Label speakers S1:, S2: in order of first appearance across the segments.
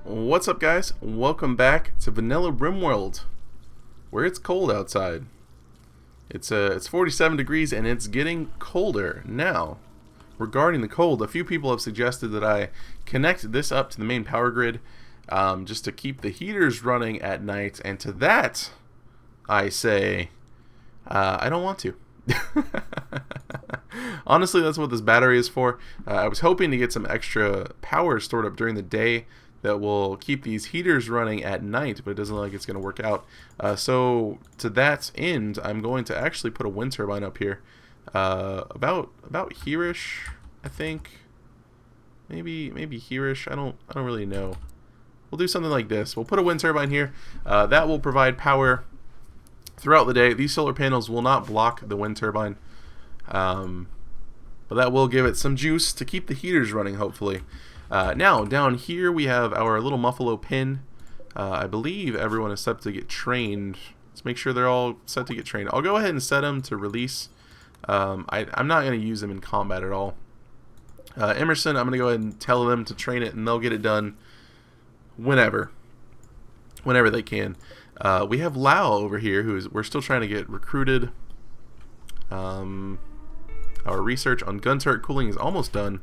S1: What's up, guys? Welcome back to Vanilla RimWorld, where it's cold outside. It's 47 degrees and it's getting colder. Now, regarding the cold, a few people have suggested that I connect this up to the main power grid just to keep the heaters running at night, and to that I say I don't want to. Honestly, that's what this battery is for. I was hoping to get some extra power stored up during the day that will keep these heaters running at night, but it doesn't look like it's going to work out. So to that end, I'm going to actually put a wind turbine up here, about here-ish, I think. Maybe here-ish. I don't really know. We'll do something like this. We'll put a wind turbine here. That will provide power throughout the day. These solar panels will not block the wind turbine, but that will give it some juice to keep the heaters running, hopefully. Now, down here we have our little Muffalo pin. I believe everyone is set to get trained. Let's make sure they're all set to get trained. I'll go ahead and set them to release. I'm not going to use them in combat at all. Emerson, I'm going to go ahead and tell them to train it, and they'll get it done whenever they can. We have Lau over here, we're still trying to get recruited. Our research on gun turret cooling is almost done,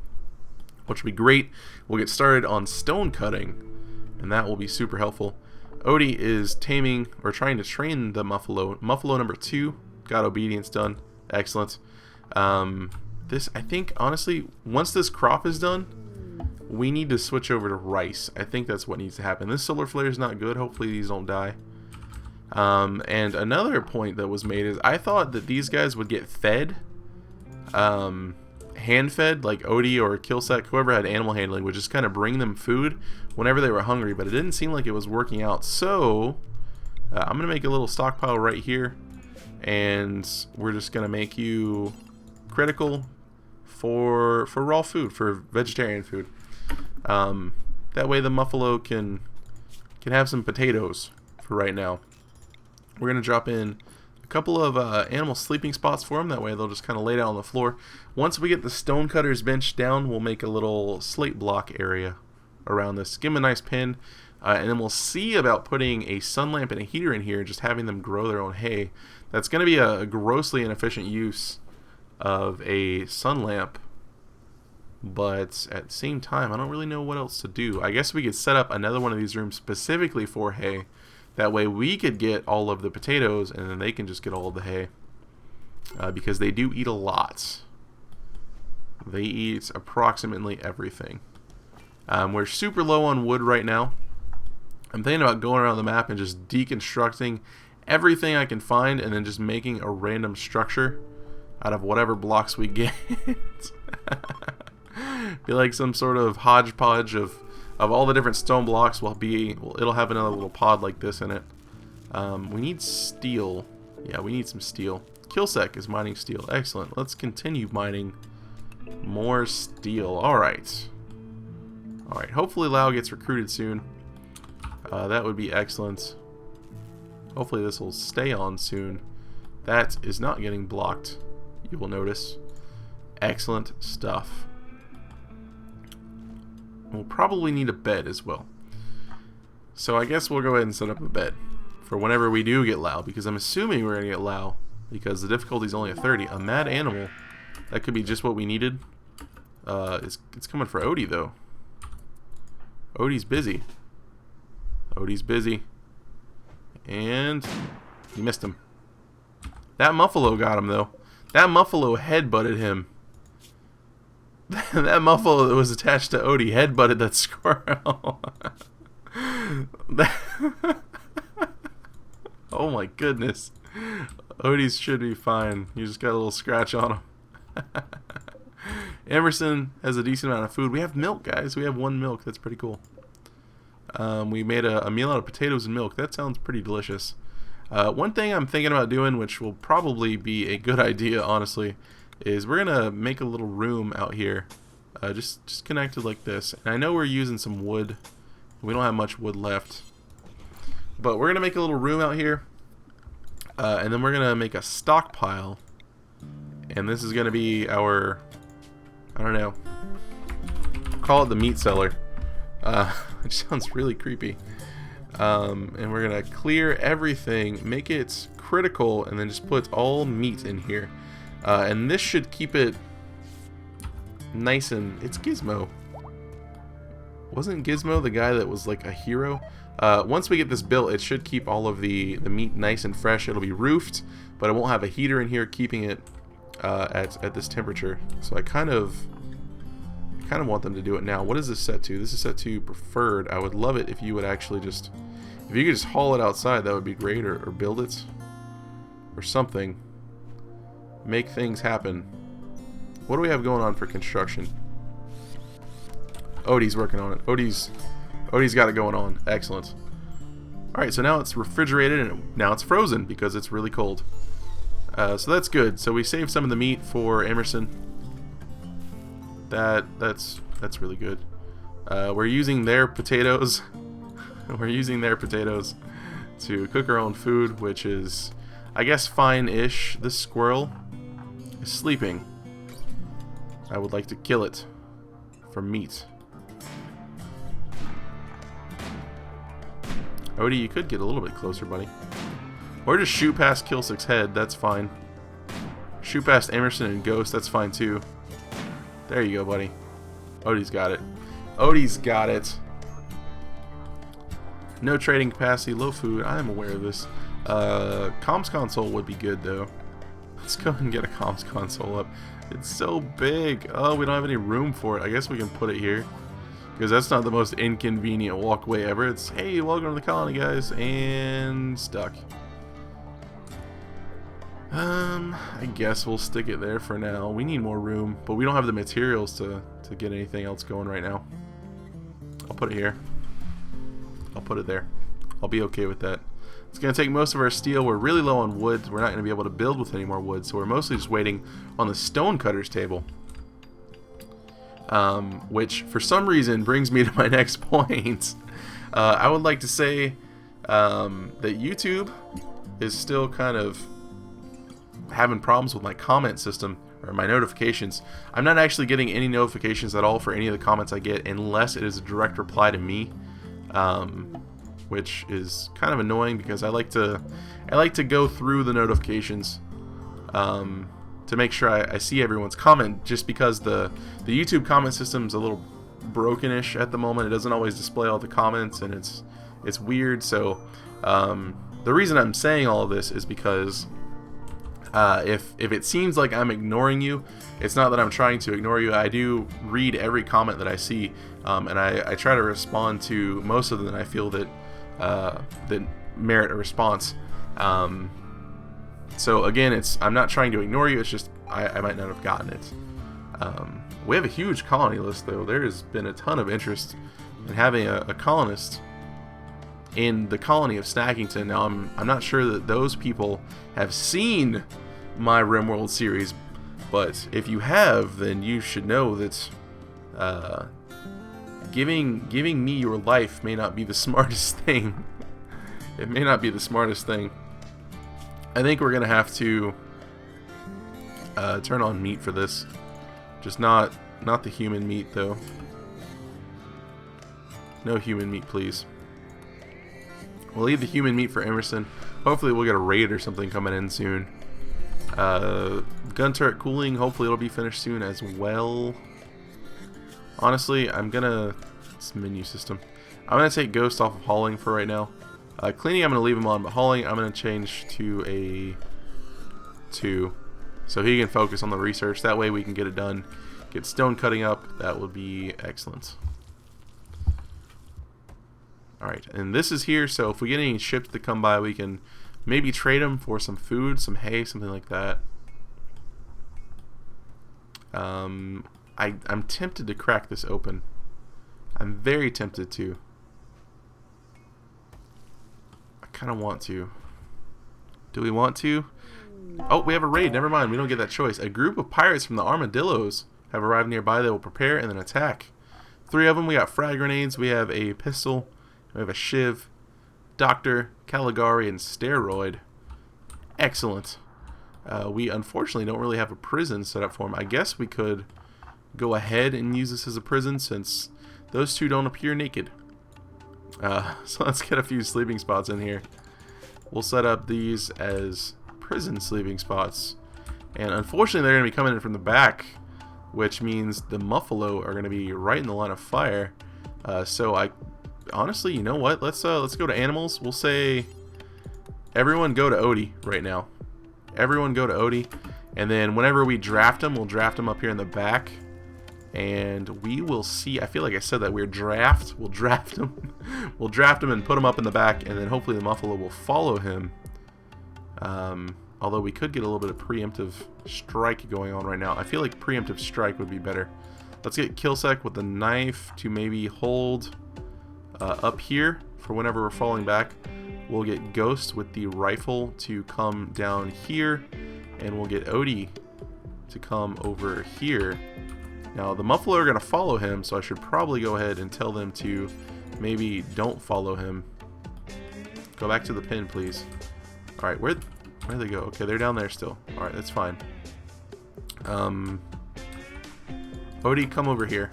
S1: which will be great. We'll get started on stone cutting, and that will be super helpful. Odie is taming, or trying to train the Muffalo. Muffalo number 2 got obedience done. Excellent. This, I think, honestly, once this crop is done, we need to switch over to rice. I think that's what needs to happen. This solar flare is not good. Hopefully these don't die. And another point that was made is I thought that these guys would get fed, hand-fed, like Odie or Killsec, whoever had animal handling, would just kind of bring them food whenever they were hungry, but it didn't seem like it was working out. So I'm gonna make a little stockpile right here, and we're just gonna make you critical for raw food, for vegetarian food. That way the Muffalo can have some potatoes for right now. We're gonna drop in a couple of animal sleeping spots for them. That way they'll just kind of lay down on the floor. Once we get the stonecutters bench down, we'll make a little slate block area around this. Give them a nice pin, and then we'll see about putting a sun lamp and a heater in here, just having them grow their own hay. That's going to be a grossly inefficient use of a sun lamp, but at the same time, I don't really know what else to do. I guess we could set up another one of these rooms specifically for hay. That way we could get all of the potatoes, and then they can just get all of the hay. Because they do eat a lot. They eat approximately everything. We're super low on wood right now. I'm thinking about going around the map and just deconstructing everything I can find, and then just making a random structure out of whatever blocks we get. Be like some sort of hodgepodge of all the different stone blocks. It'll have another little pod like this in it. We need steel. Yeah, we need some steel. Killsec is mining steel. Excellent. Let's continue mining more steel. Alright. Alright, hopefully Lau gets recruited soon. That would be excellent. Hopefully this will stay on soon. That is not getting blocked, you will notice. Excellent stuff. We'll probably need a bed as well. So I guess we'll go ahead and set up a bed for whenever we do get Lau, because I'm assuming we're going to get Lau, because the difficulty is only a 30. A mad animal. That could be just what we needed. It's coming for Odie, though. Odie's busy. Odie's busy. And he missed him. That Muffalo got him, though. That Muffalo headbutted him. That Muffalo that was attached to Odie headbutted that squirrel. Oh my goodness. Odie's should be fine. You just got a little scratch on him. Emerson has a decent amount of food. We have milk, guys. We have 1 milk. That's pretty cool. We made a meal out of potatoes and milk. That sounds pretty delicious. One thing I'm thinking about doing, which will probably be a good idea, honestly, is we're gonna make a little room out here, just connected like this. And I know we're using some wood. We don't have much wood left, but we're gonna make a little room out here, and then we're gonna make a stockpile. And this is gonna be our, I don't know, call it the meat cellar. which sounds really creepy. And we're gonna clear everything, make it critical, and then just put all meat in here. And this should keep it nice and... It's Gizmo. Wasn't Gizmo the guy that was like a hero? Once we get this built, it should keep all of the meat nice and fresh. It'll be roofed, but it won't have a heater in here keeping it at this temperature. So I kind of want them to do it now. What is this set to? This is set to preferred. I would love it if you would actually just... If you could just haul it outside, that would be great. Or build it. Or something. Make things happen. What do we have going on for construction? Odie's working on it. Odie's got it going on. Excellent. Alright, so now it's refrigerated and now it's frozen because it's really cold. So that's good. So we saved some of the meat for Emerson. That's really good. We're using their potatoes. We're using their potatoes to cook our own food, which is, I guess, fine-ish. This squirrel is sleeping. I would like to kill it for meat. Odie, you could get a little bit closer, buddy. Or just shoot past Kilsick's head, that's fine. Shoot past Emerson and Ghost, that's fine too. There you go, buddy. Odie's got it. Odie's got it. No trading capacity, low food. I am aware of this. Comms console would be good, though. Let's go and get a comms console up. It's so big. Oh, we don't have any room for it. I guess we can put it here. Because that's not the most inconvenient walkway ever. It's, hey, welcome to the colony, guys. And stuck. I guess we'll stick it there for now. We need more room, but we don't have the materials to get anything else going right now. I'll put it here. I'll put it there. I'll be okay with that. It's going to take most of our steel. We're really low on wood. We're not going to be able to build with any more wood, so we're mostly just waiting on the stone table. Which, for some reason, brings me to my next point. I would like to say that YouTube is still kind of having problems with my comment system, or my notifications. I'm not actually getting any notifications at all for any of the comments I get unless it is a direct reply to me. Which is kind of annoying because I like to go through the notifications to make sure I see everyone's comment, just because the YouTube comment system is a little brokenish at the moment. It doesn't always display all the comments, and it's weird. So the reason I'm saying all of this is because if it seems like I'm ignoring you, it's not that I'm trying to ignore you. I do read every comment that I see, and I try to respond to most of them that I feel that merit a response. So again, I'm not trying to ignore you. It's just I might not have gotten it. We have a huge colony list, though. There has been a ton of interest in having a colonist in the colony of Snaggington. Now, I'm not sure that those people have seen my RimWorld series, but if you have, then you should know that giving me your life may not be the smartest thing. It may not be the smartest thing. I think we're gonna have to turn on meat for this. Just not the human meat, though. No human meat, please. We'll leave the human meat for Emerson. Hopefully we'll get a raid or something coming in soon. Gun turret cooling, hopefully it'll be finished soon as well. Honestly, it's menu system. I'm gonna take Ghost off of hauling for right now. Cleaning, I'm gonna leave him on, but hauling, I'm gonna change to a 2, so he can focus on the research. That way we can get it done. Get stone cutting up. That would be excellent. Alright, and this is here, so if we get any ships that come by, we can maybe trade them for some food, some hay, something like that. I'm tempted to crack this open. I'm very tempted to. I kind of want to. Do we want to? Oh, we have a raid. Never mind. We don't get that choice. A group of pirates from the Armadillos have arrived nearby. They will prepare and then attack. 3 of them. We got frag grenades. We have a pistol. We have a shiv, Doctor, Caligari, and Steroid. Excellent. We unfortunately don't really have a prison set up for them. I guess we could go ahead and use this as a prison since those two don't appear naked. So let's get a few sleeping spots in here. We'll set up these as prison sleeping spots. And unfortunately they're going to be coming in from the back, which means the Muffalo are going to be right in the line of fire. So I honestly, you know what? Let's go to animals. We'll say everyone go to Odie right now. Everyone go to Odie. And then whenever we draft them, we'll draft them up here in the back. And we will see. I feel like I said that we'll draft him. We'll draft him and put him up in the back, and then hopefully the Muffalo will follow him. Although we could get a little bit of preemptive strike going on right now. I feel like preemptive strike would be better. Let's get Killsec with the knife to maybe hold up here for whenever we're falling back. We'll get Ghost with the rifle to come down here, and we'll get Odie to come over here. Now, the Muffalo are going to follow him, so I should probably go ahead and tell them to maybe don't follow him. Go back to the pin, please. Alright, where'd they go? Okay, they're down there still. Alright, that's fine. Odie, come over here.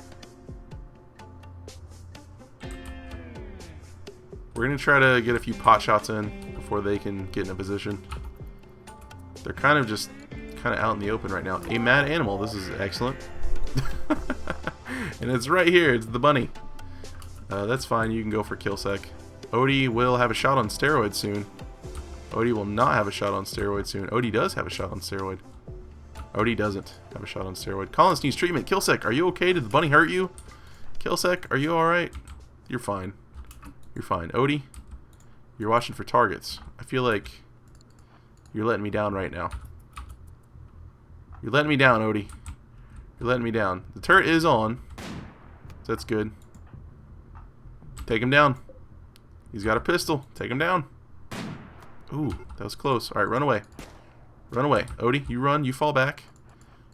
S1: We're going to try to get a few pot shots in before they can get in a position. They're kind of out in the open right now. A mad animal. This is excellent. And it's right here. It's the bunny. That's fine. You can go for Killsec. Odie will have a shot on steroid soon. Odie will not have a shot on steroid soon. Odie does have a shot on steroid. Odie doesn't have a shot on steroid. Colonist needs treatment. Killsec, are you okay? Did the bunny hurt you? Killsec, are you alright? You're fine. You're fine. Odie, you're watching for targets. I feel like you're letting me down right now. You're letting me down, Odie. You're letting me down. The turret is on, so that's good. Take him down. He's got a pistol. Take him down. Ooh, that was close. Alright, run away. Run away. Odie, you run. You fall back.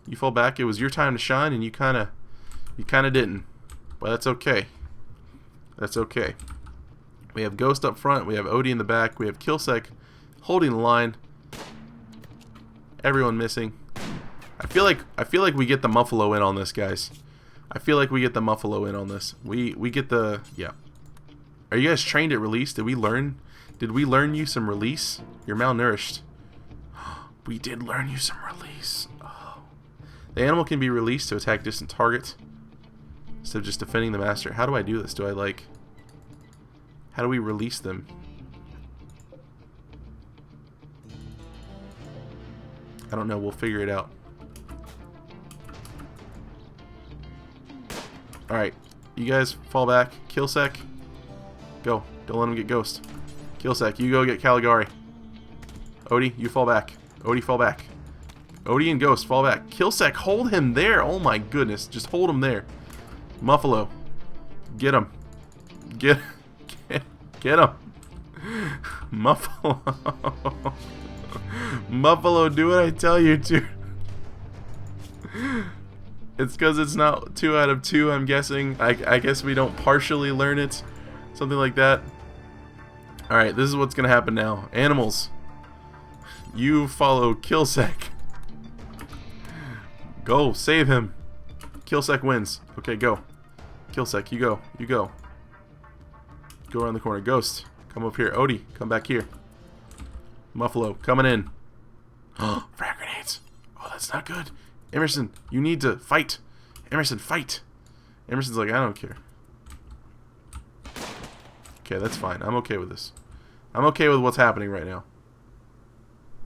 S1: You fall back. It was your time to shine, and you kinda didn't. But that's okay. That's okay. We have Ghost up front. We have Odie in the back. We have Killsec holding the line. Everyone missing. I feel like we get the Muffalo in on this, guys. I feel like we get the Muffalo in on this. We get the, yeah. Are you guys trained at release? Did we learn you some release? You're malnourished. We did learn you some release. Oh. The animal can be released to attack distant targets instead of just defending the master. How do I do this? How do we release them? I don't know. We'll figure it out. Alright. You guys fall back. Killsec. Go. Don't let him get Ghost. Killsec, you go get Caligari. Odie, you fall back. Odie, fall back. Odie and Ghost, fall back. Killsec, hold him there. Oh my goodness. Just hold him there. Muffalo. Get him. Get him. Muffalo. Muffalo, do what I tell you to. It's because it's not 2 out of 2, I'm guessing. I guess we don't partially learn it. Something like that. Alright, this is what's going to happen now. Animals. You follow Killsec. Go, save him. Killsec wins. Okay, go. Killsec, you go. You go. Go around the corner. Ghost, come up here. Odie, come back here. Muffalo, coming in. Frag grenades. Oh, that's not good. Emerson, you need to fight. Emerson, fight. Emerson's like, I don't care. Okay, that's fine. I'm okay with this. I'm okay with what's happening right now.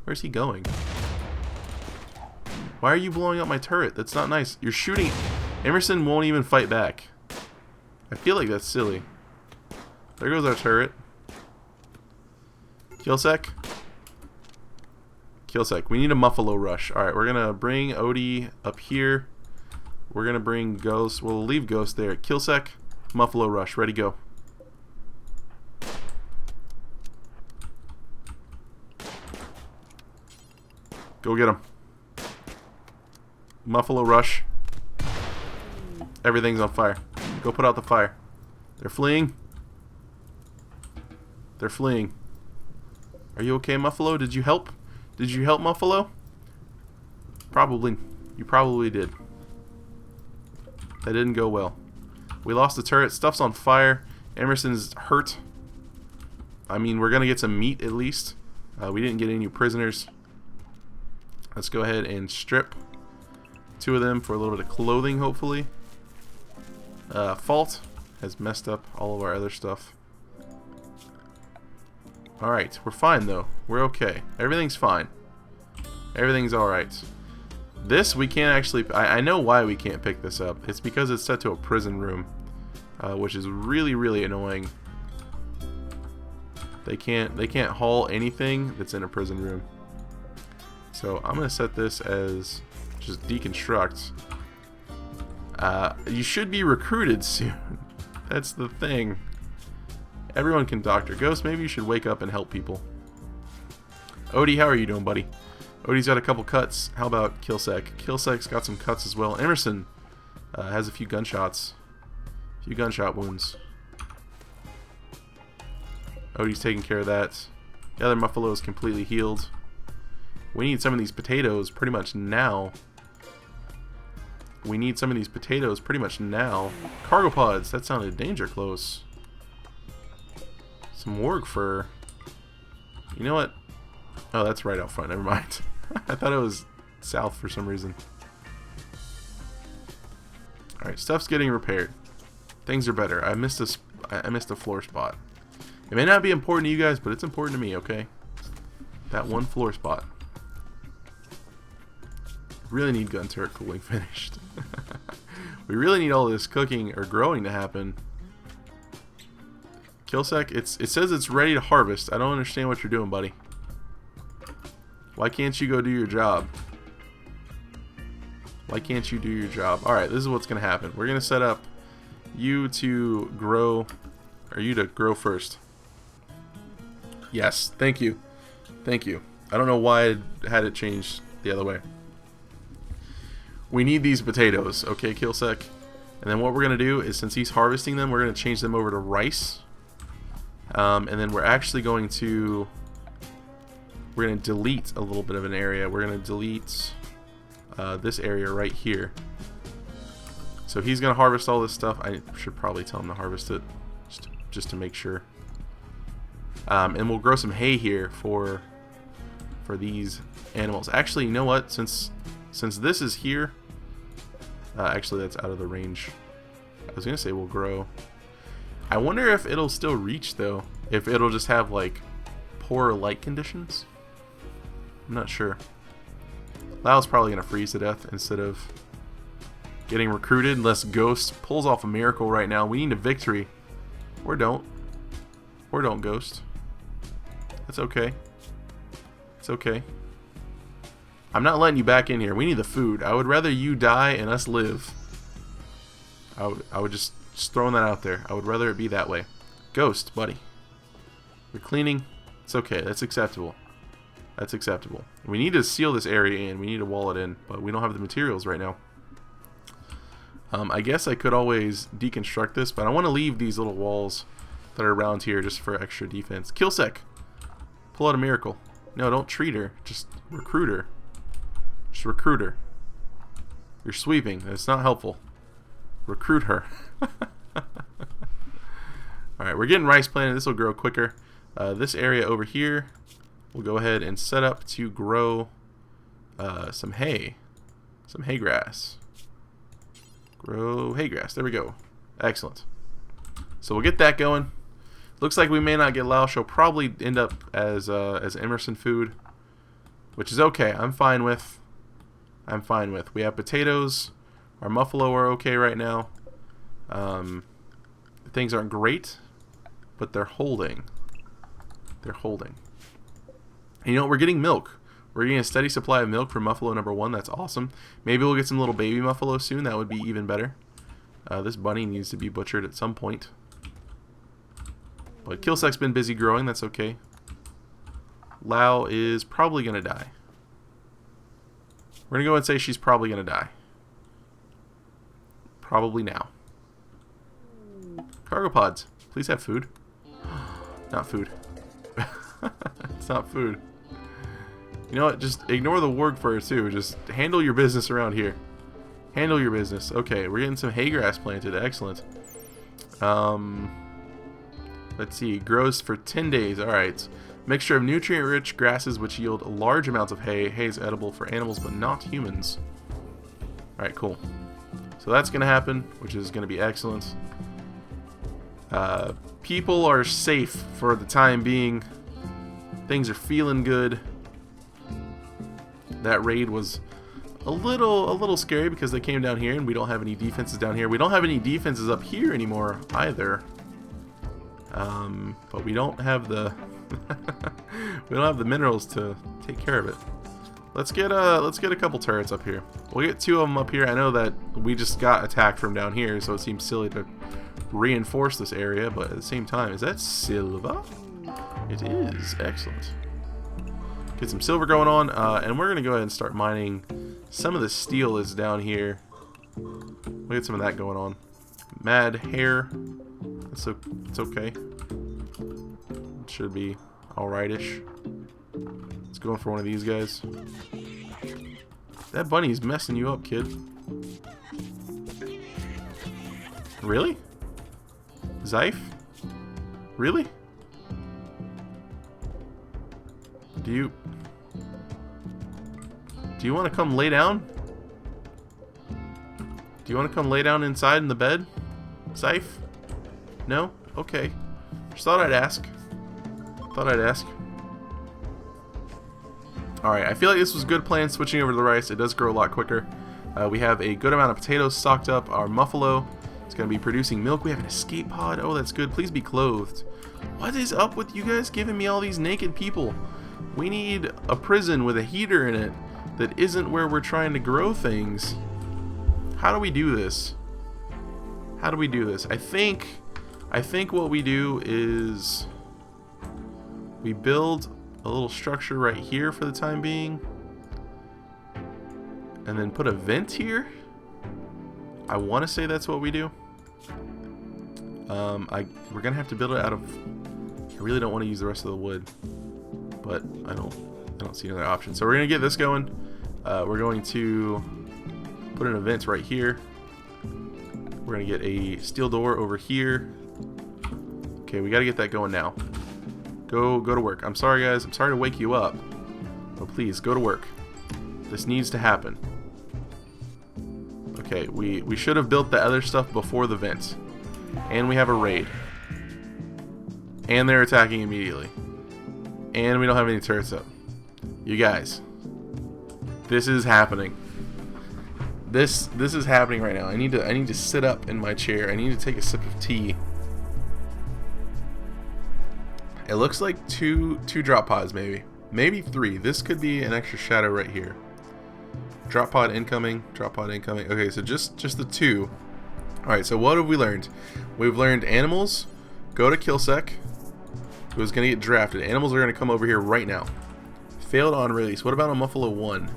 S1: Where's he going? Why are you blowing up my turret? That's not nice. You're shooting. Emerson won't even fight back. I feel like that's silly. There goes our turret. Killsec. Killsec. We need a Muffalo rush. Alright, we're going to bring Odie up here. We're going to bring Ghost. We'll leave Ghost there. Killsec. Muffalo rush. Ready, go. Go get him. Muffalo rush. Everything's on fire. Go put out the fire. They're fleeing. They're fleeing. Are you okay, Muffalo? Did you help? Did you help, Muffalo? Probably. You probably did. That didn't go well. We lost the turret. Stuff's on fire. Emerson's hurt. I mean, we're going to get some meat at least. We didn't get any new prisoners. Let's go ahead and strip 2 of them for a little bit of clothing, hopefully. Fault has messed up all of our other stuff. Alright, we're fine though. We're okay. Everything's fine. Everything's alright. This we can't actually... I know why we can't pick this up. It's because it's set to a prison room. Which is really, really annoying. They can't haul anything that's in a prison room. So I'm going to set this as just deconstruct. You should be recruited soon. That's the thing. Everyone can doctor. Ghost, maybe you should wake up and help people. Odie, how are you doing, buddy? Odie's got a couple cuts. How about Killsec? Killsec's got some cuts as well. Emerson has a few gunshots. A few gunshot wounds. Odie's taking care of that. The other Muffalo is completely healed. We need some of these potatoes pretty much now. We need some of these potatoes pretty much now. Cargo pods. That sounded danger close. Some warg fur. You know what? Oh, that's right out front. Never mind. I thought it was south for some reason. Alright, stuff's getting repaired. Things are better. I missed a floor spot. It may not be important to you guys, but it's important to me, okay? That one floor spot. Really need gun turret cooling finished. We really need all this cooking or growing to happen. Killsec, it says it's ready to harvest. I don't understand what you're doing, buddy. Why can't you go do your job? Why can't you do your job? Alright, this is what's going to happen. We're going to set up you to grow, or you to grow first. Yes, thank you. Thank you. I don't know why I had it changed the other way. We need these potatoes, okay, Killsec? And then what we're going to do is, since he's harvesting them, we're going to change them over to rice. And then we're actually going to... We're going to delete a little bit of an area. We're going to delete this area right here. So he's going to harvest all this stuff. I should probably tell him to harvest it, just to make sure. And we'll grow some hay here for these animals. Actually, you know what? Since this is here, actually that's out of the range. I was gonna say we'll grow. I wonder if it'll still reach though. If it'll just have like poor light conditions. I'm not sure. Lau's probably gonna freeze to death instead of getting recruited, unless Ghost pulls off a miracle right now. We need a victory. Or don't. Or don't, Ghost. That's okay. It's okay. I'm not letting you back in here. We need the food. I would rather you die and us live. I would just throwing that out there. I would rather it be that way. Ghost, buddy. We're cleaning. It's okay. That's acceptable. That's acceptable. We need to seal this area in. We need to wall it in, but we don't have the materials right now. I guess I could always deconstruct this, but I want to leave these little walls that are around here just for extra defense. Killsec. Pull out a miracle. No, don't treat her. Just recruit her. Just recruit her. You're sweeping. That's not helpful. Recruit her. Alright, we're getting rice planted. This will grow quicker. This area over here, we'll go ahead and set up to grow some hay. Some hay grass. Grow hay grass. There we go. Excellent. So we'll get that going. Looks like we may not get Lao. She'll probably end up as Emerson food, which is okay. I'm fine with. I'm fine with. We have potatoes. Our Muffalo are okay right now. Things aren't great, but they're holding. They're holding. And you know, we're getting milk. We're getting a steady supply of milk from Muffalo number 1. That's awesome. Maybe we'll get some little baby Muffalo soon. That would be even better. This bunny needs to be butchered at some point. But Killsec's been busy growing. That's okay. Lao is probably going to die. We're going to go and say she's probably going to die. Probably now. Cargo pods. Please have food. Not food. It's not food. You know what? Just ignore the warg fur too. Just handle your business around here. Handle your business. Okay, we're getting some hay grass planted. Excellent. Let's see. Grows for 10 days. Alright. Mixture of nutrient-rich grasses which yield large amounts of hay. Hay is edible for animals but not humans. Alright, cool. So that's going to happen, which is going to be excellent. People are safe for the time being. Things are feeling good. That raid was a little scary because they came down here and we don't have any defenses down here. We don't have any defenses up here anymore either. But we don't have the we don't have the minerals to take care of it. Let's get a couple turrets up here. We'll get 2 of them up here. I know that we just got attacked from down here, so it seems silly to reinforce this area, but at the same time, is that silver? It is. Excellent. Get some silver going on, and we're going to go ahead and start mining. Some of the steel is down here. We'll get some of that going on. Mad hair. It's okay. It should be alright-ish. Let's go for one of these guys. That bunny's messing you up, kid. Really? Zyph? Really? Do you want to come lay down? Do you want to come lay down inside in the bed? Zyph? No? Okay. Just thought I'd ask. Alright, I feel like this was a good plan switching over to the rice. It does grow a lot quicker. We have a good amount of potatoes stocked up. Our Muffalo is going to be producing milk. We have an escape pod. Oh, that's good. Please be clothed. What is up with you guys giving me all these naked people? We need a prison with a heater in it that isn't where we're trying to grow things. How do we do this? How do we do this? I think what we do is we build a little structure right here for the time being, and then put a vent here. I want to say that's what we do. We're gonna have to build it out of. I really don't want to use the rest of the wood, but I don't see another option. So we're gonna get this going. We're going to put an vent right here. We're gonna get a steel door over here. Okay, we gotta get that going now. Go to work. I'm sorry, guys. I'm sorry to wake you up, but please go to work. This needs to happen. Okay, we should have built the other stuff before the vent, and we have a raid, and they're attacking immediately, and we don't have any turrets up. You guys, this is happening. This is happening right now. I need to sit up in my chair. I need to take a sip of tea. It looks like two drop pods, maybe 3. This could be an extra shadow right here. Drop pod incoming. Drop pod incoming. Okay, so just the 2. All right. So what have we learned? We've learned animals go to Killsec, who is going to get drafted. Animals are going to come over here right now. Failed on release. What about a Muffalo 1?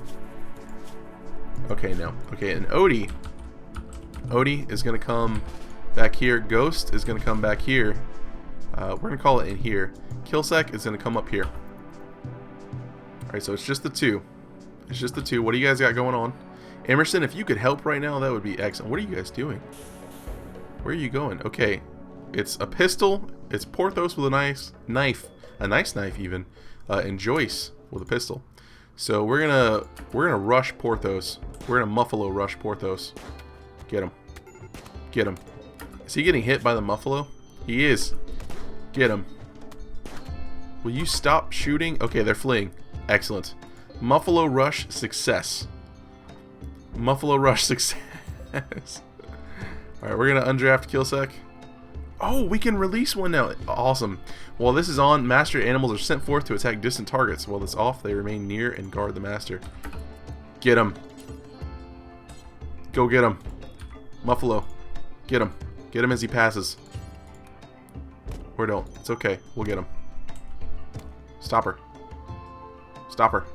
S1: Okay, no. Okay, and Odie is going to come back here. Ghost is going to come back here. We're going to call it in here. Killsec is going to come up here. Alright, so it's just the 2. It's just the 2. What do you guys got going on? Emerson, if you could help right now, that would be excellent. What are you guys doing? Where are you going? Okay, it's a pistol. It's Porthos with a nice knife. A nice knife, even. And Joyce with a pistol. So we're gonna rush Porthos. We're gonna Muffalo rush Porthos. Get him. Get him. Is he getting hit by the Muffalo? He is. Get him. Will you stop shooting? Okay, they're fleeing. Excellent. Muffalo rush success. Muffalo rush success. Alright, we're gonna undraft Killsec. Oh, we can release one now. Awesome. While this is on, master animals are sent forth to attack distant targets. While it's off, they remain near and guard the master. Get him. Go get him. Muffalo. Get him. Get him as he passes. Or don't. It's okay. We'll get him. Stop her. Stop her.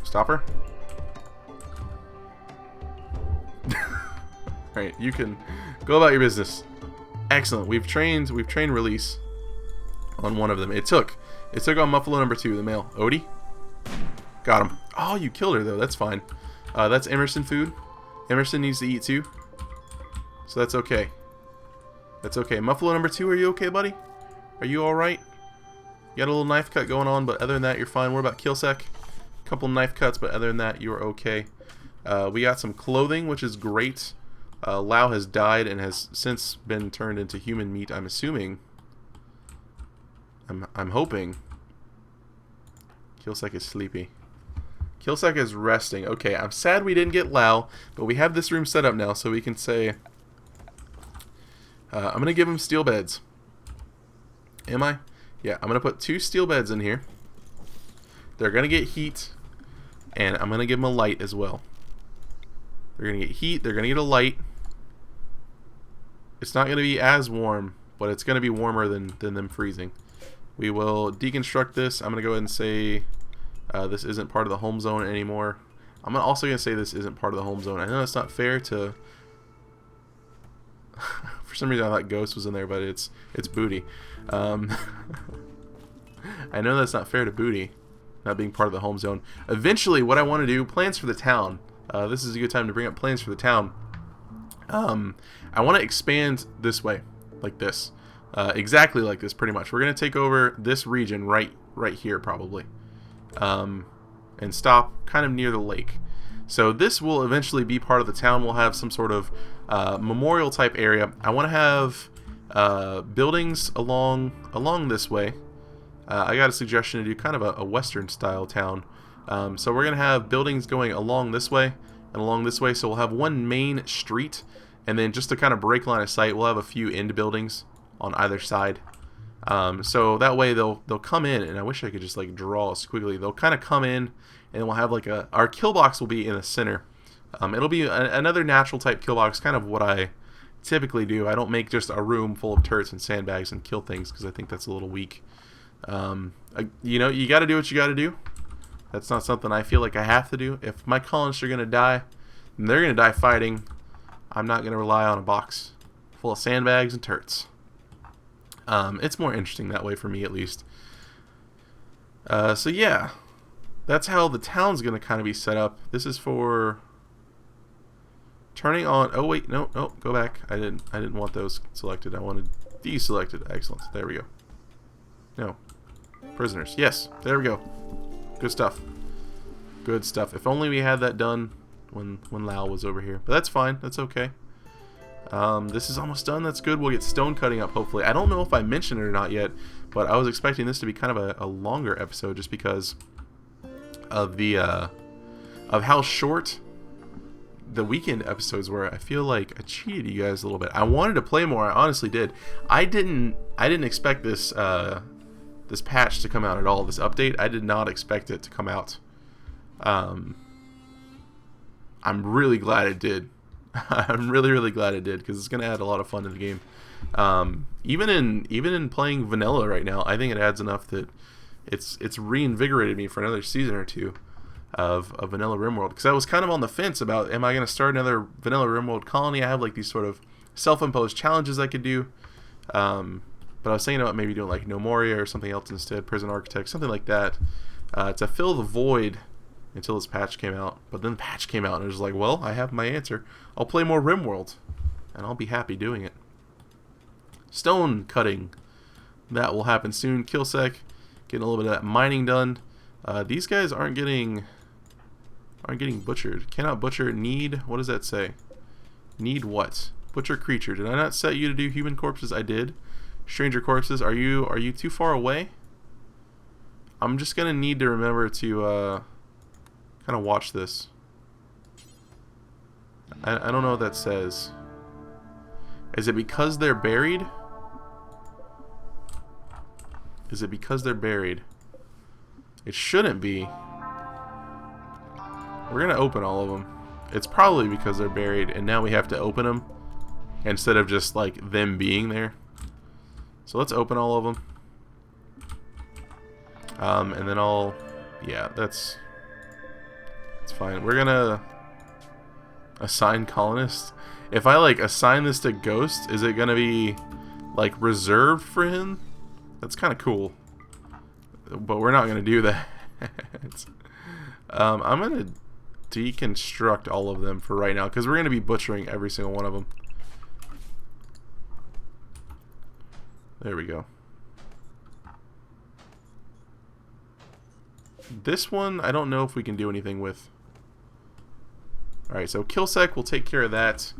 S1: Stop her. Alright, you can go about your business. Excellent. We've trained release on one of them. It took on Muffalo number 2, the male. Odie? Got him. Oh, you killed her though. That's fine. That's Emerson food. Emerson needs to eat too. So that's okay. That's okay. Muffalo number 2, are you okay, buddy? Are you alright? You got a little knife cut going on, but other than that, you're fine. What about Killsec? Couple knife cuts, but other than that, you're okay. We got some clothing, which is great. Lau has died and has since been turned into human meat, I'm assuming. I'm hoping. Killsec is sleepy. Killsec is resting. Okay, I'm sad we didn't get Lau, but we have this room set up now, so we can say... I'm going to give him steel beds. Am I? Yeah, I'm going to put 2 steel beds in here. They're going to get heat, and I'm going to give them a light as well. They're going to get heat, they're going to get a light. It's not going to be as warm, but it's going to be warmer than them freezing. We will deconstruct this. I'm going to go ahead and say this isn't part of the home zone anymore. I'm also going to say this isn't part of the home zone. I know it's not fair to... For some reason I thought Ghost was in there, but it's Booty. I know that's not fair to Booty, not being part of the home zone. Eventually, what I want to do, plans for the town. This is a good time to bring up plans for the town. I want to expand this way, like this. Exactly like this, pretty much. We're going to take over this region right here, probably. And stop kind of near the lake. So this will eventually be part of the town. We'll have some sort of memorial type area. I want to have buildings along this way. I got a suggestion to do kind of a western style town. So we're going to have buildings going along this way and along this way. So we'll have one main street, and then just to kind of break line of sight, we'll have a few end buildings on either side. So that way they'll come in, and I wish I could just like draw a squiggly. They'll kind of come in, and we'll have like our kill box will be in the center. It'll be another natural type kill box, kind of what I typically do. I don't make just a room full of turrets and sandbags and kill things, because I think that's a little weak. You know, you got to do what you got to do. That's not something I feel like I have to do. If my colonists are going to die, then they're going to die fighting. I'm not going to rely on a box full of sandbags and turrets. It's more interesting that way for me, at least. So yeah, that's how the town's going to kind of be set up. This is for turning on. Oh wait, no, go back. I didn't want those selected. I wanted these selected. Excellent. There we go. No, prisoners. Yes, there we go. Good stuff. Good stuff. If only we had that done when Lau was over here. But that's fine. That's okay. This is almost done. That's good. We'll get stone cutting up, hopefully. I don't know if I mentioned it or not yet, but I was expecting this to be kind of a longer episode just because of the of how short the weekend episodes were. I feel like I cheated you guys a little bit. I wanted to play more. I honestly did. I didn't expect this this patch to come out at all. This update, I did not expect it to come out. I'm really glad it did. I'm really glad it did, because it's going to add a lot of fun to the game. Even in playing vanilla right now, I think it adds enough that it's reinvigorated me for another season or two of vanilla RimWorld, because I was kind of on the fence about, am I going to start another vanilla RimWorld colony? I have like these sort of self-imposed challenges I could do, but I was thinking about maybe doing like No Moria or something else instead, Prison Architect, something like that, to fill the void until this patch came out. But then the patch came out and it was like, well, I have my answer. I'll play more RimWorld, and I'll be happy doing it. Stone cutting, that will happen soon. Killsec, getting a little bit of that mining done. These guys aren't getting butchered. Cannot butcher. Need, what does that say? Need what? Butcher creature. Did I not set you to do human corpses? I did. Stranger corpses. Are you too far away? I'm just gonna need to remember to kind of watch this. I don't know what that says. Is it because they're buried? Is it because they're buried? It shouldn't be. We're gonna open all of them. It's probably because they're buried, and now we have to open them instead of just like them being there. So let's open all of them. And then yeah, that's fine. We're gonna assign colonists. If I like assign this to Ghost, is it gonna be like reserved for him? That's kind of cool, but we're not gonna do that. I'm gonna deconstruct all of them for right now, because we're gonna be butchering every single one of them. There we go. This one, I don't know if we can do anything with. Alright, so kill sec will take care of that.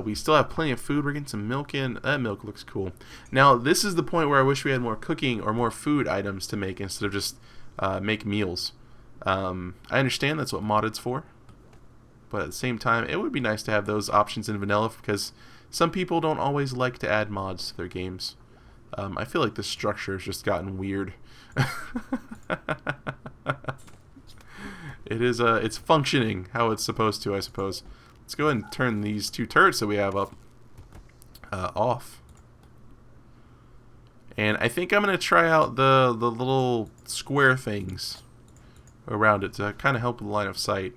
S1: We still have plenty of food. We're getting some milk in. That milk looks cool. Now, this is the point where I wish we had more cooking or more food items to make instead of just make meals. I understand that's what modded's for. But at the same time, it would be nice to have those options in vanilla because some people don't always like to add mods to their games. I feel like the structure has just gotten weird. It's functioning how it's supposed to, I suppose. Let's go ahead and turn these 2 turrets that we have up off. And I think I'm going to try out the little square things around it to kind of help with the line of sight.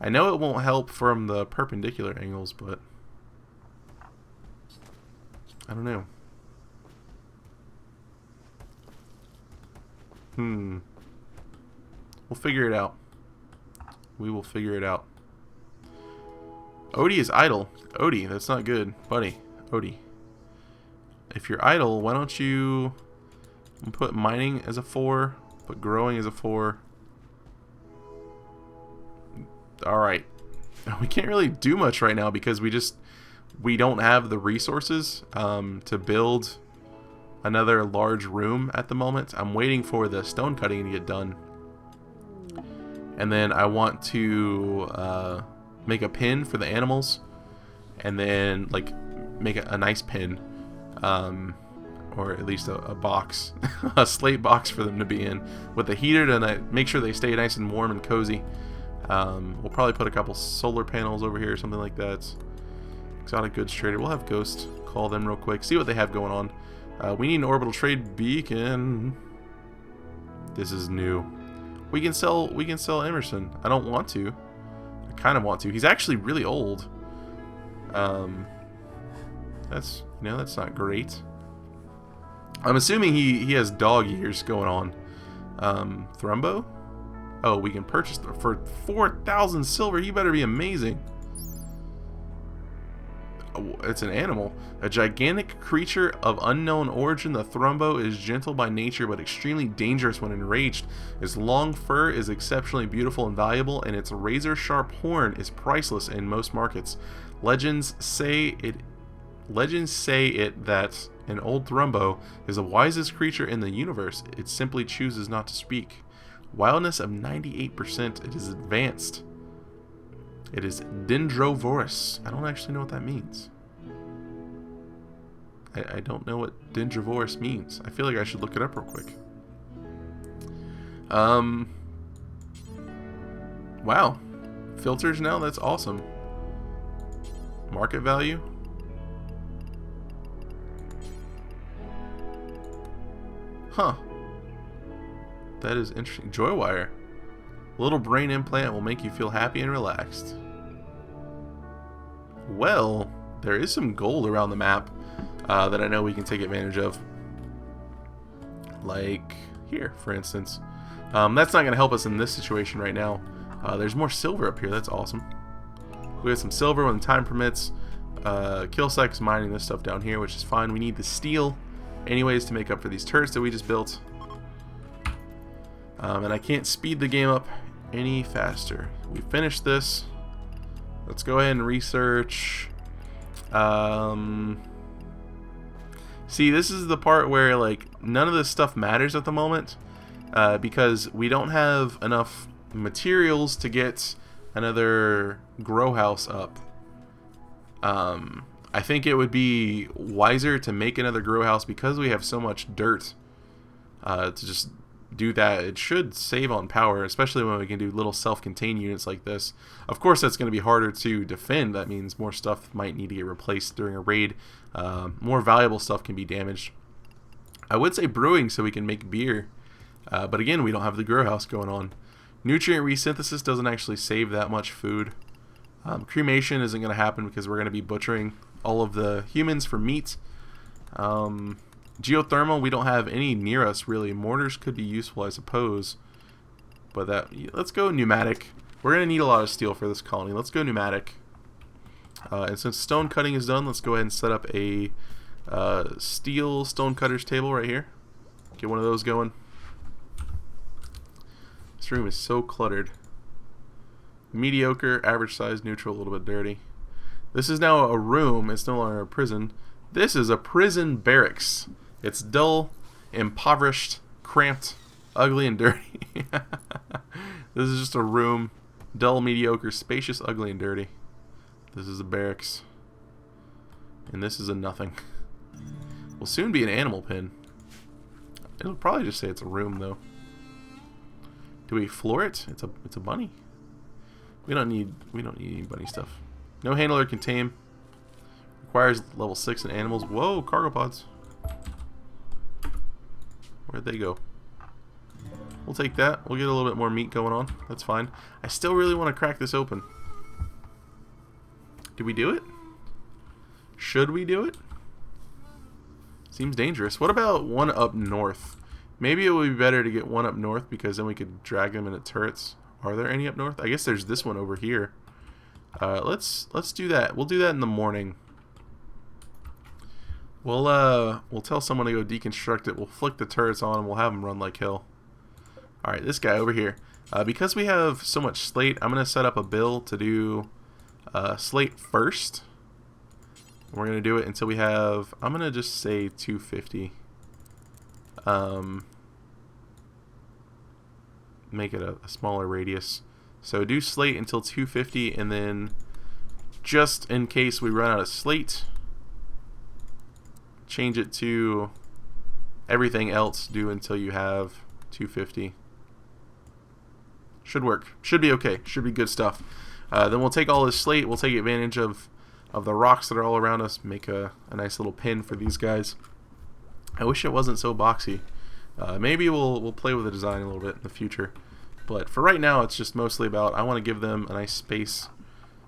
S1: I know it won't help from the perpendicular angles, but I don't know. We'll figure it out. We will figure it out. Odie is idle. Odie, that's not good. Buddy, Odie. If you're idle, why don't you put mining as a 4, put growing as a 4. Alright. We can't really do much right now because we don't have the resources to build another large room at the moment. I'm waiting for the stone cutting to get done. And then I want to make a pen for the animals. And then like make a nice pen. Or at least a box. A slate box for them to be in. With a heater to make sure they stay nice and warm and cozy. We'll probably put a couple solar panels over here or something like that. Exotic goods trader. We'll have Ghost call them real quick. See what they have going on. We need an orbital trade beacon. This is new. We can sell Emerson. I don't want to. I kind of want to. He's actually really old. That's not great. I'm assuming he has dog years going on. Thrumbo? Oh, we can purchase for 4,000 silver. He better be amazing. Oh, it's an animal. A gigantic creature of unknown origin, the Thrumbo is gentle by nature but extremely dangerous when enraged. Its long fur is exceptionally beautiful and valuable, and its razor-sharp horn is priceless in most markets. Legends say it that an old Thrumbo is the wisest creature in the universe. It simply chooses not to speak. Wildness of 98%. It is advanced. It is Dendrovorous. I don't actually know what that means. I don't know what Dendrovorous means. I feel like I should look it up real quick. Wow. Filters now? That's awesome. Market value? Huh. That is interesting. Joywire. A little brain implant will make you feel happy and relaxed. Well, there is some gold around the map that I know we can take advantage of. Like here, for instance. That's not going to help us in this situation right now. There's more silver up here. That's awesome. We have some silver when time permits. Killsec's mining this stuff down here, which is fine. We need the steel anyways to make up for these turrets that we just built. And I can't speed the game up any faster. We finished this. Let's go ahead and research. See, this is the part where like none of this stuff matters at the moment because we don't have enough materials to get another grow house up. I think it would be wiser to make another grow house because we have so much dirt to just do that. It should save on power, especially when we can do little self-contained units like this. Of course, that's going to be harder to defend. That means more stuff might need to get replaced during a raid. More valuable stuff can be damaged. I would say brewing so we can make beer, but again, we don't have the grow house going on. Nutrient resynthesis doesn't actually save that much food. Cremation isn't going to happen because we're going to be butchering all of the humans for meat. Geothermal, we don't have any near us really. Mortars could be useful, I suppose. But let's go pneumatic. We're going to need a lot of steel for this colony. Let's go pneumatic. And since stone cutting is done, let's go ahead and set up a Steel stonecutter's table right here. Get one of those going. This room is so cluttered. Mediocre, average size, neutral, a little bit dirty. This is now a room. It's no longer a prison. This is a prison barracks. It's dull, impoverished, cramped, ugly, and dirty. This is just a room. Dull, mediocre, spacious, ugly, and dirty. This is a barracks. And this is a nothing. Will soon be an animal pen. It'll probably just say it's a room, though. Do we floor it? It's a bunny. We don't need any bunny stuff. No handler can tame. Requires level 6 in animals. Whoa, cargo pods. Where'd they go? We'll take that. We'll get a little bit more meat going on. That's fine. I still really want to crack this open. Do we do it? Should we do it? Seems dangerous. What about one up north? Maybe it would be better to get one up north because then we could drag them into turrets. Are there any up north? I guess there's this one over here. Let's do that. We'll do that in the morning. We'll tell someone to go deconstruct it. We'll flick the turrets on and we'll have them run like hell. All right, this guy over here. Because we have so much slate, I'm gonna set up a bill to do slate first. We're gonna do it until we have. I'm gonna just say 250. Make it a smaller radius. So do slate until 250, and then just in case we run out of slate, change it to everything else do until you have 250. Should work. Should be okay. Should be good stuff. Then we'll take all this slate. We'll take advantage of the rocks that are all around us. Make a nice little pin for these guys. I wish it wasn't so boxy. Maybe we'll play with the design a little bit in the future. But for right now, it's just mostly about I want to give them a nice space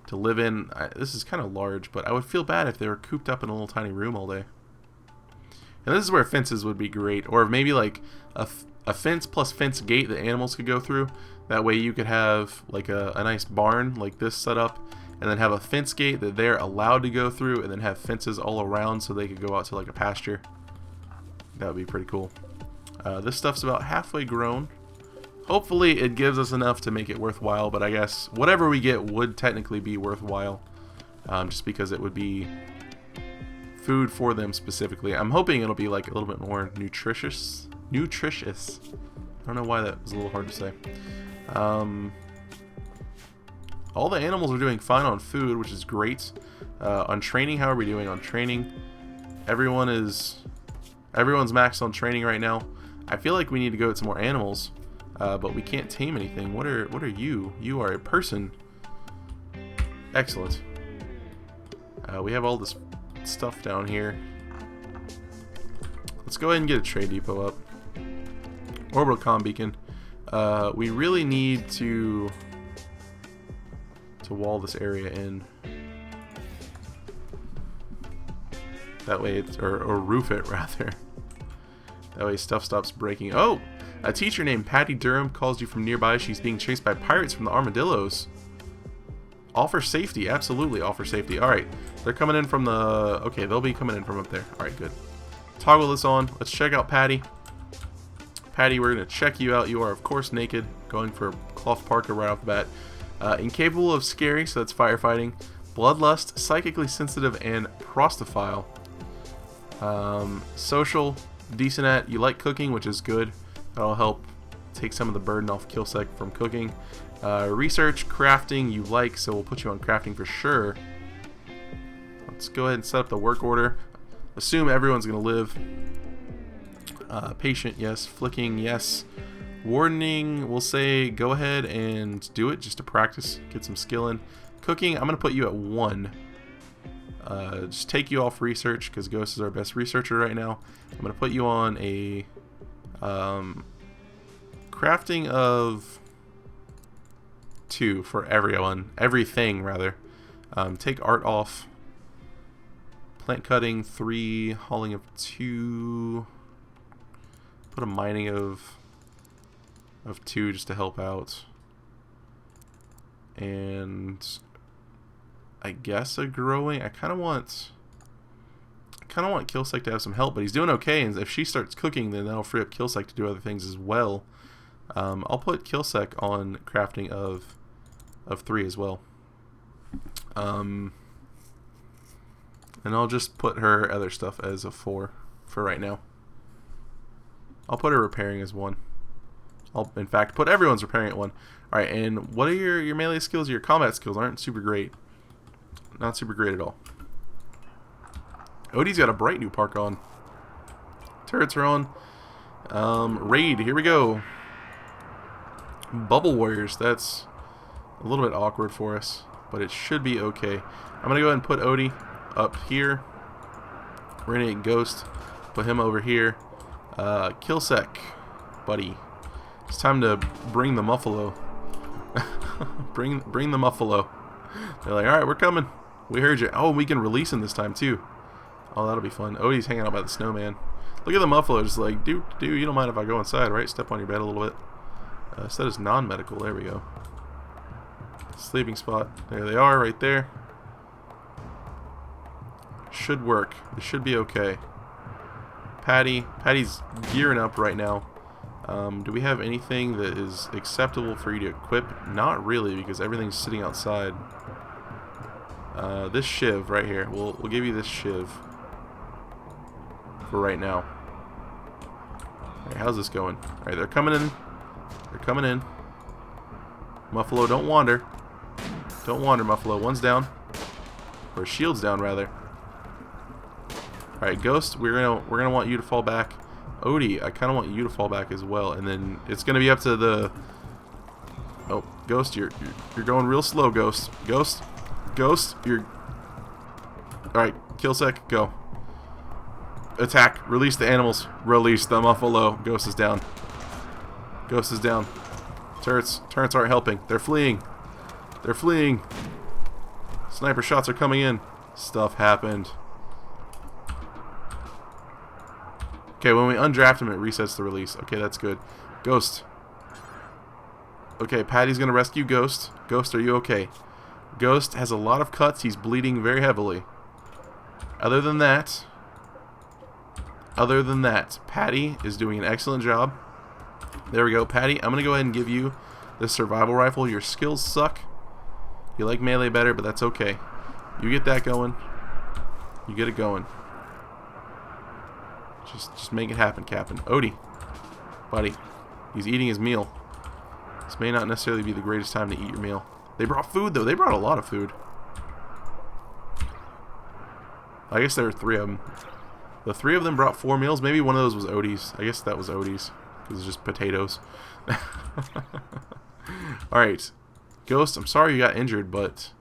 S1: to live in. This is kind of large, but I would feel bad if they were cooped up in a little tiny room all day. And this is where fences would be great. Or maybe like a fence plus fence gate that animals could go through. That way you could have like a nice barn like this set up. And then have a fence gate that they're allowed to go through. And then have fences all around so they could go out to like a pasture. That would be pretty cool. This stuff's about halfway grown. Hopefully it gives us enough to make it worthwhile. But I guess whatever we get would technically be worthwhile. Just because it would be food for them specifically. I'm hoping it'll be like a little bit more nutritious. I don't know why that was a little hard to say. All the animals are doing fine on food, which is great. On training, how are we doing on training? Everyone's maxed on training right now. I feel like we need to go to more animals, but we can't tame anything. What are you? You are a person. Excellent. We have all this stuff down here. Let's go ahead and get a trade depot up. Orbital comm beacon. We really need to wall this area in. That way it's or roof it rather. That way stuff stops breaking. Oh! A teacher named Patty Durham calls you from nearby. She's being chased by pirates from the armadillos. Offer safety. Absolutely offer safety. Alright. They're coming in from the... Okay, they'll be coming in from up there. Alright, good. Toggle this on. Let's check out Patty. Patty, we're going to check you out. You are, of course, naked. Going for cloth parka right off the bat. Incapable of scary, so that's firefighting. Bloodlust, psychically sensitive, and prostophile. Social, decent at. You like cooking, which is good. That'll help take some of the burden off Killsec from cooking. Research, crafting, you like, so we'll put you on crafting for sure. Let's go ahead and set up the work order. Assume everyone's going to live. Patient, yes. Flicking, yes. Wardening, we'll say go ahead and do it just to practice, get some skill in. Cooking, I'm going to put you at 1. Just take you off research because Ghost is our best researcher right now. I'm going to put you on a crafting of 2 for everything rather. Take art off. Plant cutting 3, hauling of 2. Put a mining of 2 just to help out. And I guess a growing. I kind of want kind of want Killsec to have some help, but he's doing okay, and if she starts cooking, then that'll free up Killsec to do other things as well. I'll put Killsec on crafting of 3 as well. And I'll just put her other stuff as a 4 for right now. I'll put her repairing as 1. I'll, in fact, put everyone's repairing at 1. Alright, and what are your melee skills? Your combat skills aren't super great. Not super great at all. Odie's got a bright new park on. Turrets are on. Raid, here we go. Bubble Warriors, that's a little bit awkward for us, but it should be okay. I'm going to go ahead and put Odie up here. Renegade Ghost, put him over here. Killsec, buddy. It's time to bring the Muffalo. bring the Muffalo. They're like, alright, we're coming. We heard you. Oh, we can release him this time too. Oh, that'll be fun. Odie's hanging out by the snowman. Look at the Muffalo, just like, dude, you don't mind if I go inside, right? Step on your bed a little bit. Set as non-medical. There we go. Sleeping spot. There they are, right there. Should work. It should be okay. Patty's gearing up right now. Do we have anything that is acceptable for you to equip? Not really, because everything's sitting outside. This shiv right here. We'll give you this shiv for right now. Alright, how's this going? Alright, they're coming in. They're coming in. Muffalo, don't wander. Don't wander, Muffalo. One's down. Or shield's down, rather. Alright, Ghost, we're gonna want you to fall back. Odie, I kinda want you to fall back as well. And then it's gonna be up to the... Oh, Ghost, you're going real slow, Ghost. Ghost, you're... Alright, Killsec, go. Attack. Release the animals. Release the Muffalo. Ghost is down. Ghost is down. Turrets aren't helping. They're fleeing. They're fleeing. Sniper shots are coming in. Stuff happened. Okay, when we undraft him, it resets the release. Okay, that's good. Ghost. Okay, Patty's gonna rescue Ghost. Ghost, are you okay? Ghost has a lot of cuts. He's bleeding very heavily. Other than that, Patty is doing an excellent job. There we go, Patty. I'm gonna go ahead and give you the survival rifle. Your skills suck. You like melee better, but that's okay. You get that going. You get it going. Just make it happen, Captain. Odie, buddy, he's eating his meal. This may not necessarily be the greatest time to eat your meal. They brought food, though. They brought a lot of food. I guess there were 3 of them. The 3 of them brought 4 meals. Maybe one of those was Odie's. I guess that was Odie's. Because it's just potatoes. Alright. Ghost, I'm sorry you got injured, but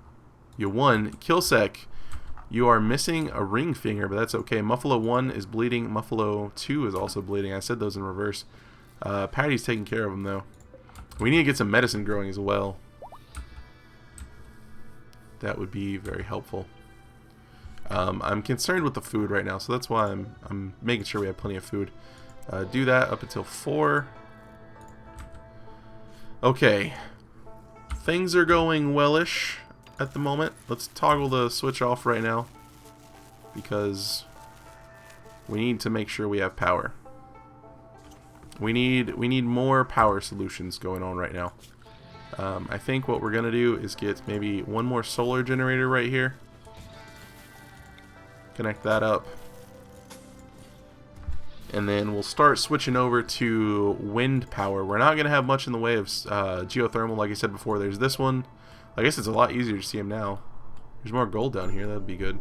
S1: you won. Killsec, you are missing a ring finger, but that's okay. Muffalo 1 is bleeding. Muffalo 2 is also bleeding. I said those in reverse. Patty's taking care of them, though. We need to get some medicine growing as well. That would be very helpful. I'm concerned with the food right now, so that's why I'm making sure we have plenty of food. Do that up until 4. Okay. Things are going wellish at the moment. Let's toggle the switch off right now, because we need to make sure we have power. We need more power solutions going on right now. I think what we're gonna do is get maybe one more solar generator right here. Connect that up. And then we'll start switching over to wind power. We're not going to have much in the way of geothermal, like I said before. There's this one. I guess it's a lot easier to see them now. There's more gold down here. That would be good.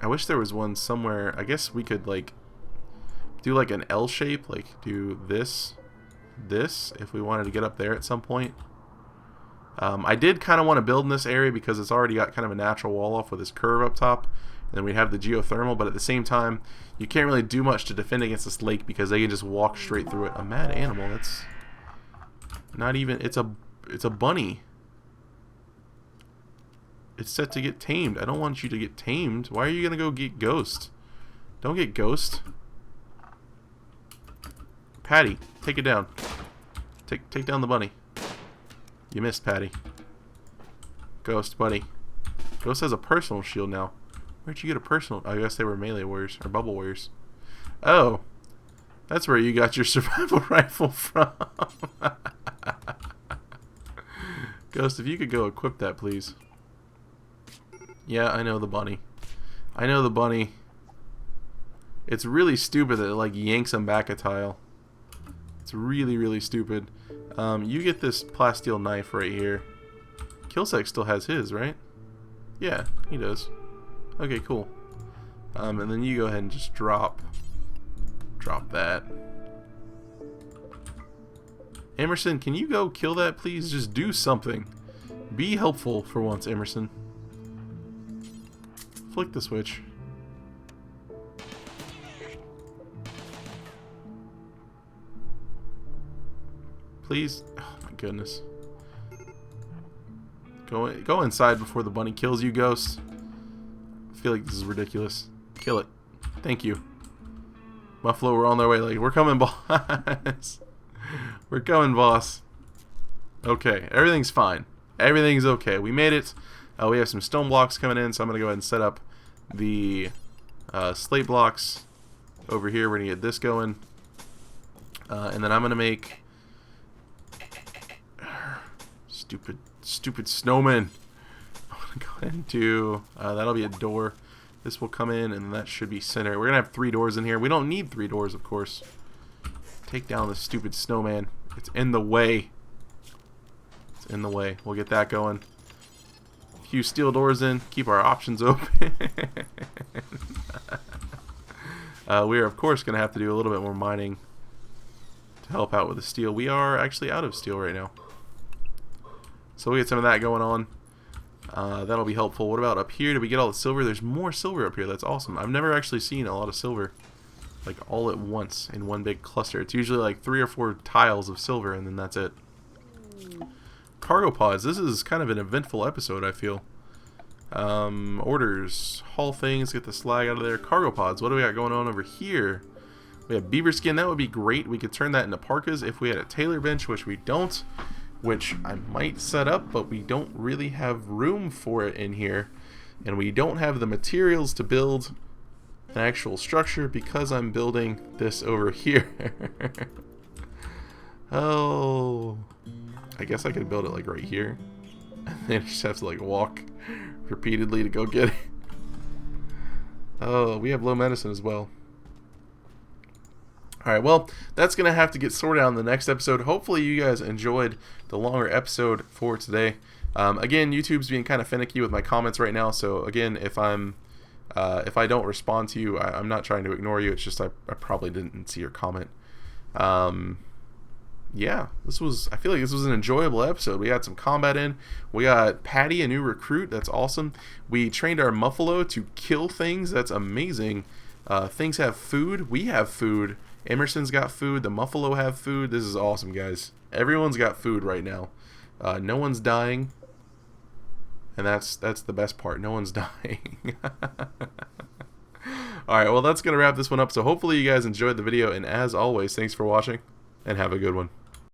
S1: I wish there was one somewhere. I guess we could, like, do like an L shape. Like, do this, if we wanted to get up there at some point. I did kind of want to build in this area because it's already got kind of a natural wall off with this curve up top. And then we have the geothermal, but at the same time, you can't really do much to defend against this lake because they can just walk straight through it. A mad animal, that's not even, it's a bunny. It's set to get tamed. I don't want you to get tamed. Why are you going to go get Ghost? Don't get Ghost. Patty, take it down. Take down the bunny. You missed, Patty. Ghost, buddy. Ghost has a personal shield now. Where'd you get a personal? I guess they were melee warriors or bubble warriors. Oh, that's where you got your survival rifle from. Ghost, if you could go equip that, please. Yeah, I know the bunny. I know the bunny. It's really stupid that it like yanks them back a tile. It's really, really stupid. You get this plasteel knife right here. Killsec still has his, right? Yeah, he does. Okay, cool. And then you go ahead and just drop that. Emerson, can you go kill that, please? Just do something. Be helpful for once, Emerson. Flick the switch. Please. Oh my goodness. Go inside before the bunny kills you, Ghost. I feel like this is ridiculous. Kill it. Thank you. Muffalo, we're on their way. Like, we're coming, boss. We're coming, boss. Okay, everything's fine. Everything's okay. We made it. We have some stone blocks coming in, so I'm going to go ahead and set up the slate blocks over here. We're going to get this going. And then I'm going to make... Stupid snowman. I'm going to go ahead and do... that'll be a door. This will come in, and that should be center. We're going to have 3 doors in here. We don't need 3 doors, of course. Take down this stupid snowman. It's in the way. It's in the way. We'll get that going. A few steel doors in. Keep our options open. We are, of course, going to have to do a little bit more mining to help out with the steel. We are actually out of steel right now. So we'll get some of that going on. That'll be helpful. What about up here? Did we get all the silver? There's more silver up here. That's awesome. I've never actually seen a lot of silver like all at once in one big cluster. It's usually like 3 or 4 tiles of silver, and then that's it. Cargo pods. This is kind of an eventful episode, I feel. Orders. Haul things. Get the slag out of there. Cargo pods. What do we got going on over here? We have beaver skin. That would be great. We could turn that into parkas if we had a tailor bench, which we don't. Which I might set up, but we don't really have room for it in here. And we don't have the materials to build an actual structure because I'm building this over here. Oh, I guess I could build it like right here. And then I just have to like walk repeatedly to go get it. Oh, we have low medicine as well. Alright, well, that's going to have to get sorted out in the next episode. Hopefully you guys enjoyed the longer episode for today. Again, YouTube's being kind of finicky with my comments right now, so again, if I don't respond to you, I'm not trying to ignore you, it's just I probably didn't see your comment. Yeah, I feel like this was an enjoyable episode. We got some combat in. We got Patty, a new recruit. That's awesome. We trained our Muffalo to kill things. That's amazing. Things have food. We have food. Emerson's got food. The Muffalo have food. This is awesome, guys. Everyone's got food right now. No one's dying. And that's the best part. No one's dying. Alright, well, that's going to wrap this one up. So hopefully you guys enjoyed the video. And as always, thanks for watching. And have a good one.